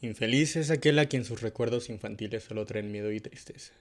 Infeliz es aquel a quien sus recuerdos infantiles solo traen miedo y tristeza.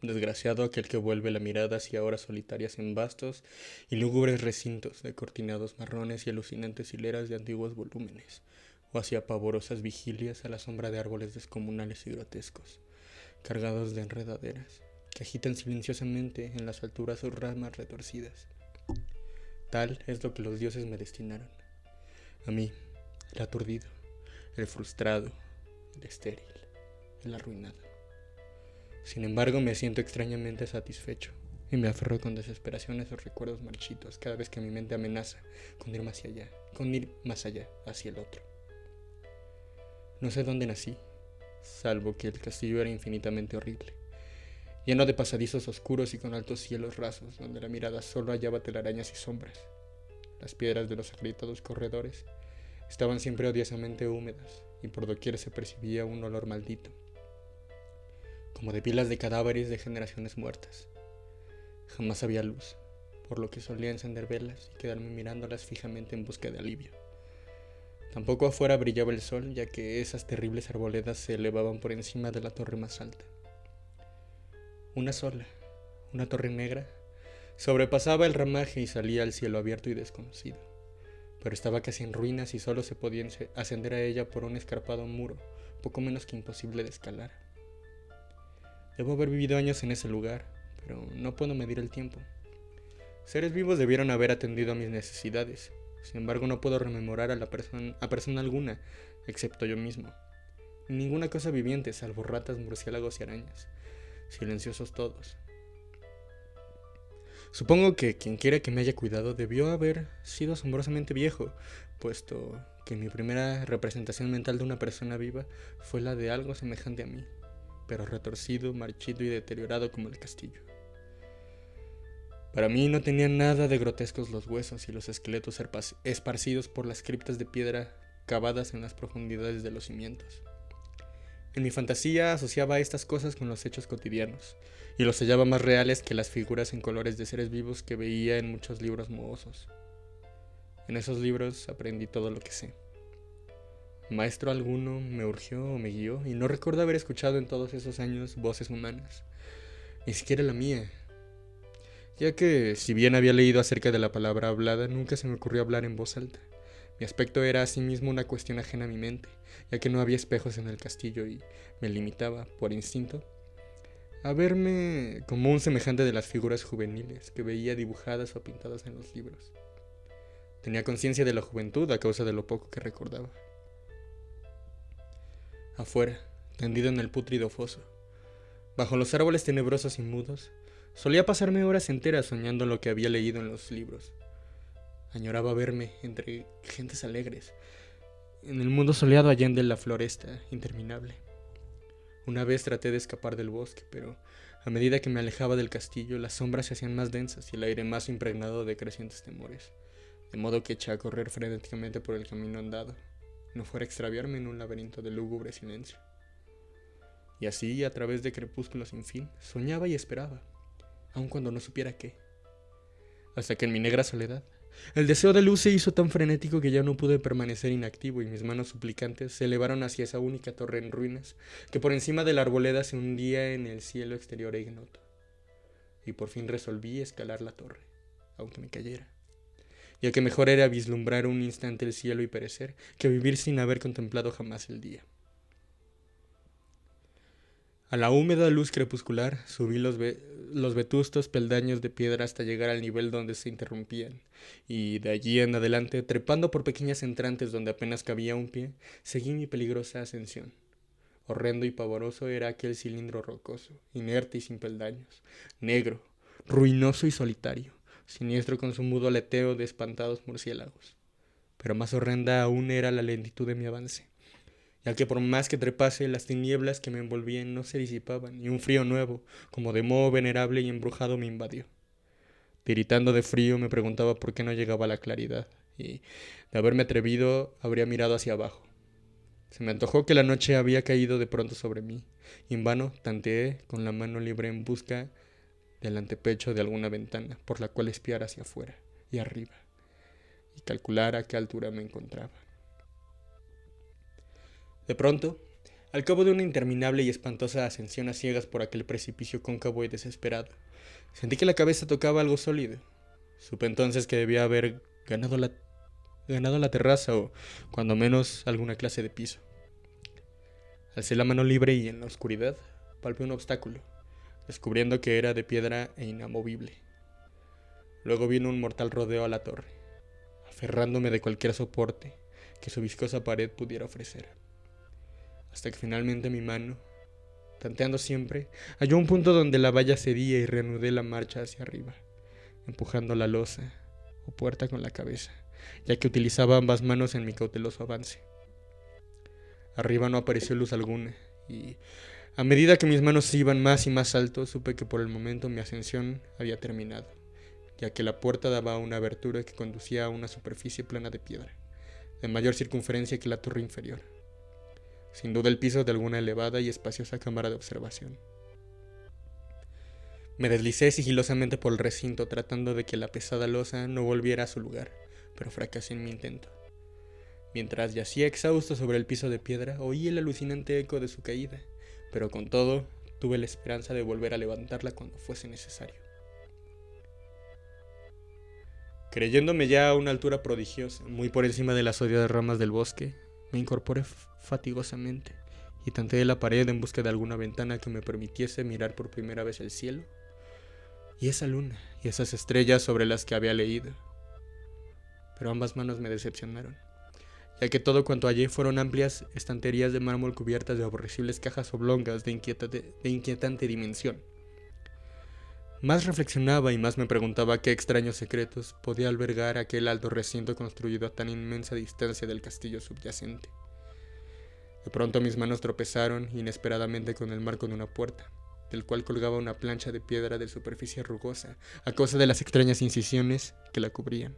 Desgraciado aquel que vuelve la mirada hacia horas solitarias en vastos y lúgubres recintos de cortinados marrones y alucinantes hileras de antiguos volúmenes, o hacia pavorosas vigilias a la sombra de árboles descomunales y grotescos, cargados de enredaderas, que agitan silenciosamente en las alturas sus ramas retorcidas. Tal es lo que los dioses me destinaron. A mí, el aturdido, el frustrado, el estéril, el arruinado. Sin embargo, me siento extrañamente satisfecho y me aferro con desesperación a esos recuerdos marchitos cada vez que mi mente amenaza con ir más allá, hacia el otro. No sé dónde nací, salvo que el castillo era infinitamente horrible, lleno de pasadizos oscuros y con altos cielos rasos, donde la mirada solo hallaba telarañas y sombras. Las piedras de los agrietados corredores estaban siempre odiosamente húmedas y por doquier se percibía un olor maldito, como de pilas de cadáveres de generaciones muertas. Jamás había luz, por lo que solía encender velas y quedarme mirándolas fijamente en busca de alivio. Tampoco afuera brillaba el sol, ya que esas terribles arboledas se elevaban por encima de la torre más alta. Una sola, una torre negra, sobrepasaba el ramaje y salía al cielo abierto y desconocido, pero estaba casi en ruinas y solo se podía ascender a ella por un escarpado muro, poco menos que imposible de escalar. Debo haber vivido años en ese lugar, pero no puedo medir el tiempo. Seres vivos debieron haber atendido a mis necesidades. Sin embargo, no puedo rememorar a persona alguna, excepto yo mismo. Ninguna cosa viviente, salvo ratas, murciélagos y arañas. Silenciosos todos. Supongo que quien quiera que me haya cuidado debió haber sido asombrosamente viejo, puesto que mi primera representación mental de una persona viva fue la de algo semejante a mí, pero retorcido, marchito y deteriorado como el castillo. Para mí no tenían nada de grotescos los huesos y los esqueletos esparcidos por las criptas de piedra cavadas en las profundidades de los cimientos. En mi fantasía asociaba estas cosas con los hechos cotidianos, y los hallaba más reales que las figuras en colores de seres vivos que veía en muchos libros mohosos. En esos libros aprendí todo lo que sé. Maestro alguno me urgió o me guió, y no recuerdo haber escuchado en todos esos años voces humanas, ni siquiera la mía, ya que, si bien había leído acerca de la palabra hablada, nunca se me ocurrió hablar en voz alta. Mi aspecto era asimismo una cuestión ajena a mi mente, ya que no había espejos en el castillo y me limitaba, por instinto, a verme como un semejante de las figuras juveniles que veía dibujadas o pintadas en los libros. Tenía conciencia de la juventud a causa de lo poco que recordaba. Afuera, tendido en el pútrido foso, bajo los árboles tenebrosos y mudos, solía pasarme horas enteras soñando lo que había leído en los libros. Añoraba verme entre gentes alegres, en el mundo soleado allende la floresta interminable. Una vez traté de escapar del bosque, pero a medida que me alejaba del castillo, las sombras se hacían más densas y el aire más impregnado de crecientes temores, de modo que eché a correr frenéticamente por el camino andado, no fuera a extraviarme en un laberinto de lúgubre silencio. Y así, a través de crepúsculos sin fin, soñaba y esperaba, aun cuando no supiera qué, hasta que en mi negra soledad, el deseo de luz se hizo tan frenético que ya no pude permanecer inactivo y mis manos suplicantes se elevaron hacia esa única torre en ruinas que por encima de la arboleda se hundía en el cielo exterior e ignoto. Y por fin resolví escalar la torre, aunque me cayera, ya que mejor era vislumbrar un instante el cielo y perecer que vivir sin haber contemplado jamás el día. A la húmeda luz crepuscular subí los vetustos peldaños de piedra hasta llegar al nivel donde se interrumpían, y de allí en adelante, trepando por pequeñas entrantes donde apenas cabía un pie, seguí mi peligrosa ascensión. Horrendo y pavoroso era aquel cilindro rocoso, inerte y sin peldaños, negro, ruinoso y solitario, siniestro con su mudo aleteo de espantados murciélagos. Pero más horrenda aún era la lentitud de mi avance, ya que por más que trepase, las tinieblas que me envolvían no se disipaban, y un frío nuevo, como de moho venerable y embrujado, me invadió. Tiritando de frío, me preguntaba por qué no llegaba la claridad, y, de haberme atrevido, habría mirado hacia abajo. Se me antojó que la noche había caído de pronto sobre mí, y en vano tanteé con la mano libre en busca del antepecho de alguna ventana, por la cual espiar hacia afuera y arriba, y calcular a qué altura me encontraba. De pronto, Al cabo de una interminable y espantosa ascensión a ciegas por aquel precipicio cóncavo y desesperado, sentí que la cabeza tocaba algo sólido. Supe entonces que debía haber ganado la terraza o, cuando menos, alguna clase de piso. Alcé la mano libre y en la oscuridad palpé un obstáculo, descubriendo que era de piedra e inamovible. Luego vino un mortal rodeo a la torre, aferrándome de cualquier soporte que su viscosa pared pudiera ofrecer, hasta que finalmente mi mano, tanteando siempre, halló un punto donde la valla cedía y reanudé la marcha hacia arriba, empujando la losa o puerta con la cabeza, ya que utilizaba ambas manos en mi cauteloso avance. Arriba no apareció luz alguna, y a medida que mis manos iban más y más alto, supe que por el momento mi ascensión había terminado, ya que la puerta daba a una abertura que conducía a una superficie plana de piedra, de mayor circunferencia que la torre inferior. Sin duda el piso de alguna elevada y espaciosa cámara de observación. Me deslicé sigilosamente por el recinto tratando de que la pesada losa no volviera a su lugar, pero fracasé en mi intento. Mientras yacía exhausto sobre el piso de piedra, oí el alucinante eco de su caída, pero con todo, tuve la esperanza de volver a levantarla cuando fuese necesario. Creyéndome ya a una altura prodigiosa, muy por encima de las odiadas ramas del bosque, me incorporé fatigosamente y tanteé la pared en busca de alguna ventana que me permitiese mirar por primera vez el cielo y esa luna y esas estrellas sobre las que había leído. Pero ambas manos me decepcionaron, ya que todo cuanto hallé fueron amplias estanterías de mármol cubiertas de aborrecibles cajas oblongas de inquietante dimensión. Más reflexionaba y más me preguntaba qué extraños secretos podía albergar aquel alto recinto construido a tan inmensa distancia del castillo subyacente. De pronto mis manos tropezaron inesperadamente con el marco de una puerta, del cual colgaba una plancha de piedra de superficie rugosa, a causa de las extrañas incisiones que la cubrían.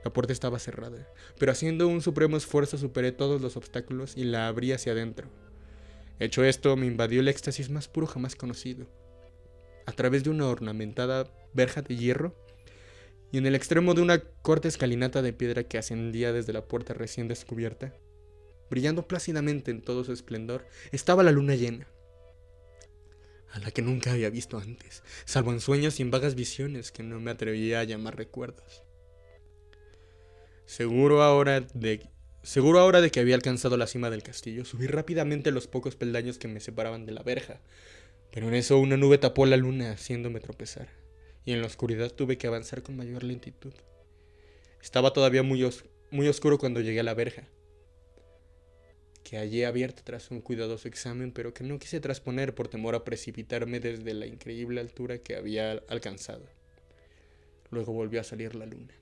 La puerta estaba cerrada, pero haciendo un supremo esfuerzo superé todos los obstáculos y la abrí hacia adentro. Hecho esto, me invadió el éxtasis más puro jamás conocido. A través de una ornamentada verja de hierro, y en el extremo de una corta escalinata de piedra que ascendía desde la puerta recién descubierta, brillando plácidamente en todo su esplendor, estaba la luna llena, a la que nunca había visto antes, salvo en sueños y en vagas visiones que no me atrevía a llamar recuerdos. Seguro ahora de que había alcanzado la cima del castillo, subí rápidamente los pocos peldaños que me separaban de la verja, pero en eso una nube tapó la luna haciéndome tropezar, y en la oscuridad tuve que avanzar con mayor lentitud. Estaba todavía muy oscuro cuando llegué a la verja, que hallé abierta tras un cuidadoso examen, pero que no quise trasponer por temor a precipitarme desde la increíble altura que había alcanzado. Luego volvió a salir la luna.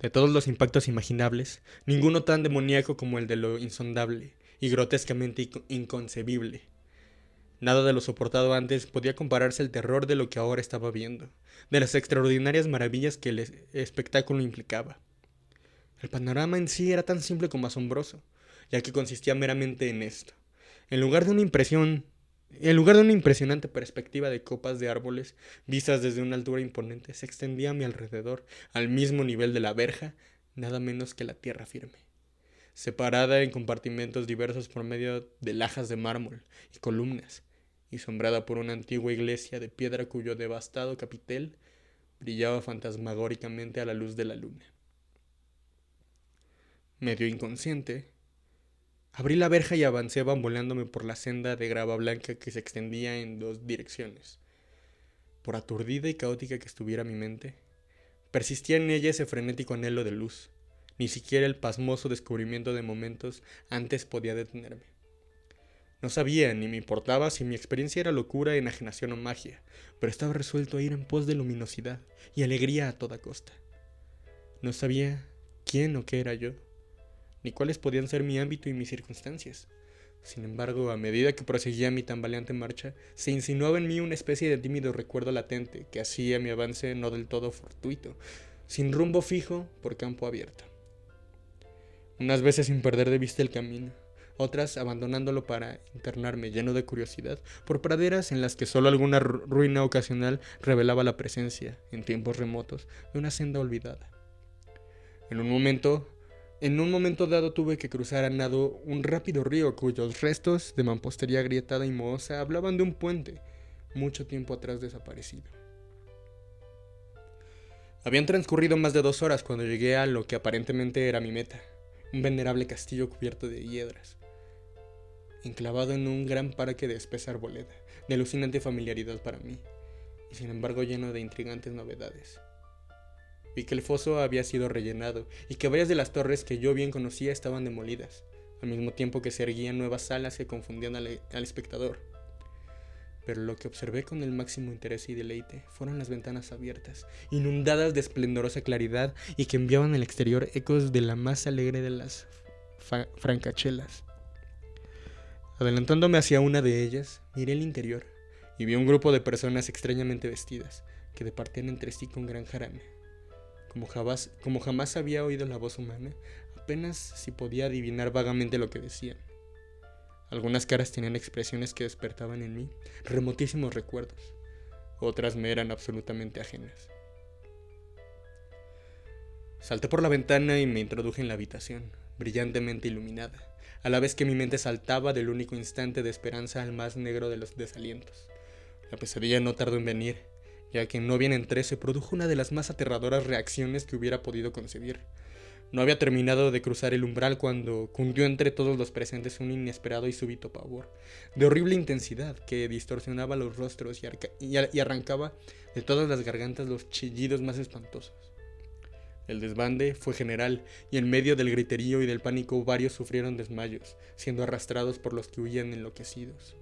De todos los impactos imaginables, ninguno tan demoníaco como el de lo insondable y grotescamente inconcebible. Nada de lo soportado antes podía compararse al terror de lo que ahora estaba viendo, de las extraordinarias maravillas que el espectáculo implicaba. El panorama en sí era tan simple como asombroso, ya que consistía meramente en esto. En lugar de una impresionante perspectiva de copas de árboles vistas desde una altura imponente, se extendía a mi alrededor, al mismo nivel de la verja, nada menos que la tierra firme, separada en compartimentos diversos por medio de lajas de mármol y columnas, y sombrada por una antigua iglesia de piedra cuyo devastado capitel brillaba fantasmagóricamente a la luz de la luna. Medio inconsciente, abrí la verja y avancé bamboleándome por la senda de grava blanca que se extendía en dos direcciones. Por aturdida y caótica que estuviera mi mente, persistía en ella ese frenético anhelo de luz. Ni siquiera el pasmoso descubrimiento de momentos antes podía detenerme. No sabía ni me importaba si mi experiencia era locura, enajenación o magia, pero estaba resuelto a ir en pos de luminosidad y alegría a toda costa. No sabía quién o qué era yo, ni cuáles podían ser mi ámbito y mis circunstancias. Sin embargo, a medida que proseguía mi tambaleante marcha, se insinuaba en mí una especie de tímido recuerdo latente que hacía mi avance no del todo fortuito, sin rumbo fijo por campo abierto. Unas veces sin perder de vista el camino, otras abandonándolo para internarme lleno de curiosidad por praderas en las que solo alguna ruina ocasional revelaba la presencia, en tiempos remotos, de una senda olvidada. En un momento En un momento dado tuve que cruzar a nado un rápido río cuyos restos de mampostería agrietada y mohosa hablaban de un puente, mucho tiempo atrás desaparecido. Habían transcurrido más de 2 horas cuando llegué a lo que aparentemente era mi meta, un venerable castillo cubierto de hiedras, enclavado en un gran parque de espesa arboleda, de alucinante familiaridad para mí, y sin embargo lleno de intrigantes novedades. Vi que el foso había sido rellenado y que varias de las torres que yo bien conocía estaban demolidas, al mismo tiempo que se erguían nuevas salas que confundían al espectador. Pero lo que observé con el máximo interés y deleite fueron las ventanas abiertas, inundadas de esplendorosa claridad y que enviaban al exterior ecos de la más alegre de las francachelas. Adelantándome hacia una de ellas, miré el interior y vi un grupo de personas extrañamente vestidas, que departían entre sí con gran jarana. Como jamás había oído la voz humana, apenas si podía adivinar vagamente lo que decían. Algunas caras tenían expresiones que despertaban en mí remotísimos recuerdos, otras me eran absolutamente ajenas. Salté por la ventana y me introduje en la habitación, brillantemente iluminada, a la vez que mi mente saltaba del único instante de esperanza al más negro de los desalientos. La pesadilla no tardó en venir, ya que no bien entré se produjo una de las más aterradoras reacciones que hubiera podido concebir. No había terminado de cruzar el umbral cuando cundió entre todos los presentes un inesperado y súbito pavor, de horrible intensidad, que distorsionaba los rostros y arrancaba de todas las gargantas los chillidos más espantosos. El desbande fue general, y en medio del griterío y del pánico varios sufrieron desmayos, siendo arrastrados por los que huían enloquecidos.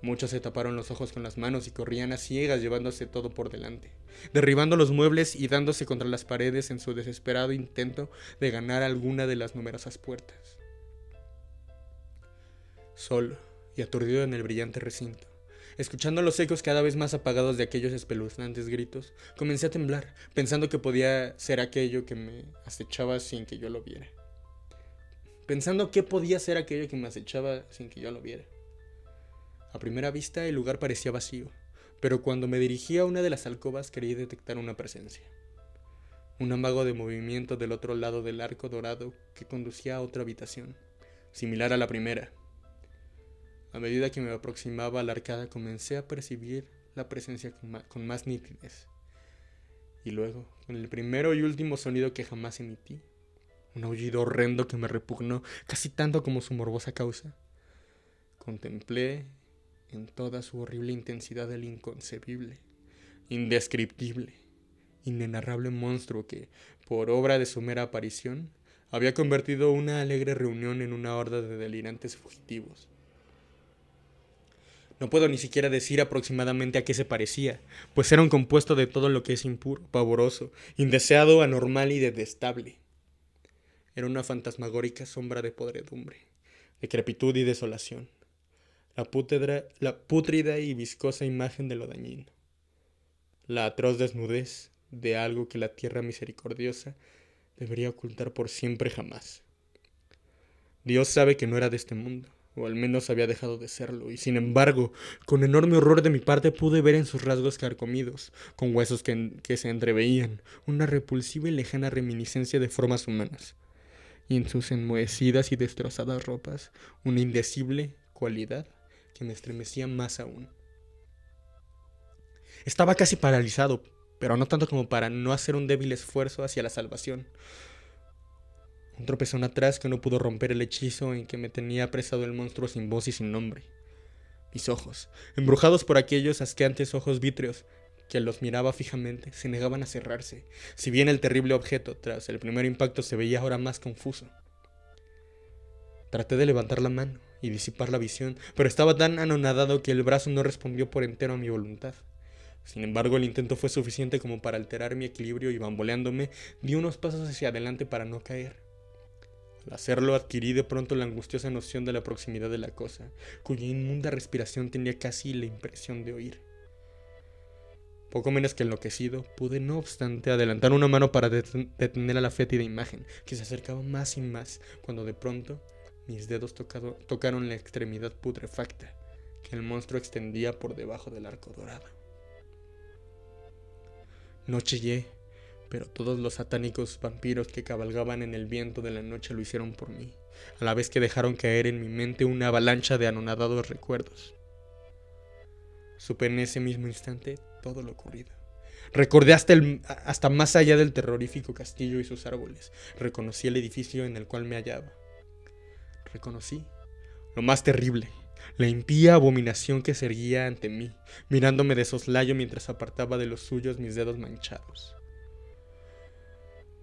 Muchos se taparon los ojos con las manos y corrían a ciegas llevándose todo por delante, derribando los muebles y dándose contra las paredes en su desesperado intento de ganar alguna de las numerosas puertas. Solo y aturdido en el brillante recinto, escuchando los ecos cada vez más apagados de aquellos espeluznantes gritos, comencé a temblar, pensando que podía ser aquello que me acechaba sin que yo lo viera. A primera vista el lugar parecía vacío, pero cuando me dirigí a una de las alcobas creí detectar una presencia. Un amago de movimiento del otro lado del arco dorado que conducía a otra habitación, similar a la primera. A medida que me aproximaba a la arcada comencé a percibir la presencia con más nitidez. Y luego, con el primero y último sonido que jamás emití, un aullido horrendo que me repugnó casi tanto como su morbosa causa, contemplé en toda su horrible intensidad el inconcebible, indescriptible, inenarrable monstruo que, por obra de su mera aparición, había convertido una alegre reunión en una horda de delirantes fugitivos. No puedo ni siquiera decir aproximadamente a qué se parecía, pues era un compuesto de todo lo que es impuro, pavoroso, indeseado, anormal y detestable. Era una fantasmagórica sombra de podredumbre, decrepitud y desolación, la pútrida y viscosa imagen de lo dañino, la atroz desnudez de algo que la tierra misericordiosa debería ocultar por siempre jamás. Dios sabe que no era de este mundo, o al menos había dejado de serlo, y sin embargo, con enorme horror de mi parte pude ver en sus rasgos carcomidos, con huesos que se entreveían, una repulsiva y lejana reminiscencia de formas humanas, y en sus enmohecidas y destrozadas ropas, una indecible cualidad que me estremecía más aún. Estaba casi paralizado, pero no tanto como para no hacer un débil esfuerzo hacia la salvación. Un tropezón atrás que no pudo romper el hechizo en que me tenía apresado el monstruo sin voz y sin nombre. Mis ojos, embrujados por aquellos asqueantes ojos vítreos que los miraba fijamente, se negaban a cerrarse, si bien el terrible objeto, tras el primer impacto, se veía ahora más confuso. Traté de levantar la mano y disipar la visión, pero estaba tan anonadado que el brazo no respondió por entero a mi voluntad. Sin embargo, el intento fue suficiente como para alterar mi equilibrio y, bamboleándome, di unos pasos hacia adelante para no caer. Al hacerlo, adquirí de pronto la angustiosa noción de la proximidad de la cosa, cuya inmunda respiración tenía casi la impresión de oír. Poco menos que enloquecido, pude no obstante adelantar una mano para detener a la fétida imagen, que se acercaba más y más, cuando de pronto mis dedos tocaron la extremidad putrefacta que el monstruo extendía por debajo del arco dorado. No chillé, pero todos los satánicos vampiros que cabalgaban en el viento de la noche lo hicieron por mí, a la vez que dejaron caer en mi mente una avalancha de anonadados recuerdos. Supe en ese mismo instante todo lo ocurrido. Recordé hasta más allá del terrorífico castillo y sus árboles. Reconocí el edificio en el cual me hallaba. Reconocí lo más terrible, la impía abominación que se erguía ante mí, mirándome de soslayo mientras apartaba de los suyos mis dedos manchados.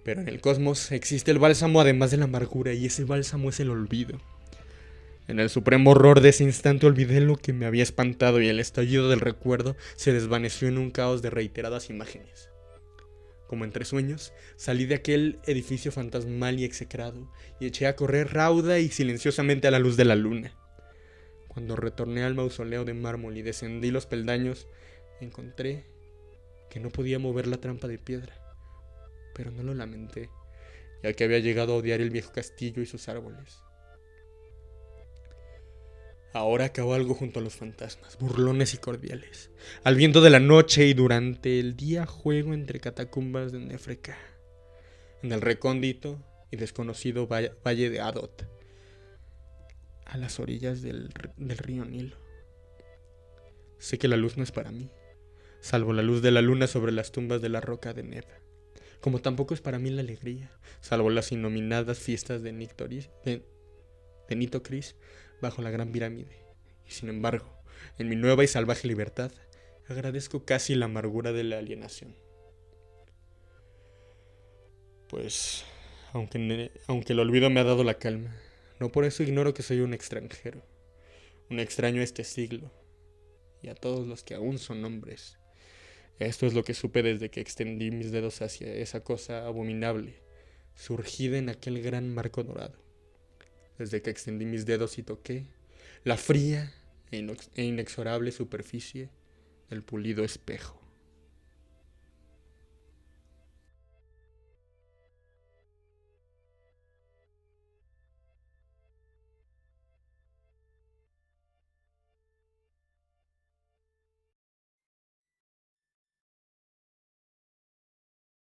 Pero en el cosmos existe el bálsamo además de la amargura, y ese bálsamo es el olvido. En el supremo horror de ese instante olvidé lo que me había espantado y el estallido del recuerdo se desvaneció en un caos de reiteradas imágenes. Como entre sueños, salí de aquel edificio fantasmal y execrado y eché a correr rauda y silenciosamente a la luz de la luna. Cuando retorné al mausoleo de mármol y descendí los peldaños, encontré que no podía mover la trampa de piedra, pero no lo lamenté, ya que había llegado a odiar el viejo castillo y sus árboles. Ahora cabalgo junto a los fantasmas, burlones y cordiales. Al viento de la noche y durante el día juego entre catacumbas de Nefreka, en el recóndito y desconocido valle de Adot, a las orillas del río Nilo. Sé que la luz no es para mí, salvo la luz de la luna sobre las tumbas de la roca de Neb. Como tampoco es para mí la alegría, salvo las innominadas fiestas de Nitocris bajo la gran pirámide. Y sin embargo, en mi nueva y salvaje libertad, agradezco casi la amargura de la alienación. Pues, aunque el olvido me ha dado la calma, no por eso ignoro que soy un extranjero, un extraño a este siglo, y a todos los que aún son hombres. Esto es lo que supe desde que extendí mis dedos hacia esa cosa abominable, surgida en aquel gran marco dorado. Desde que extendí mis dedos y toqué la fría e inexorable superficie del pulido espejo.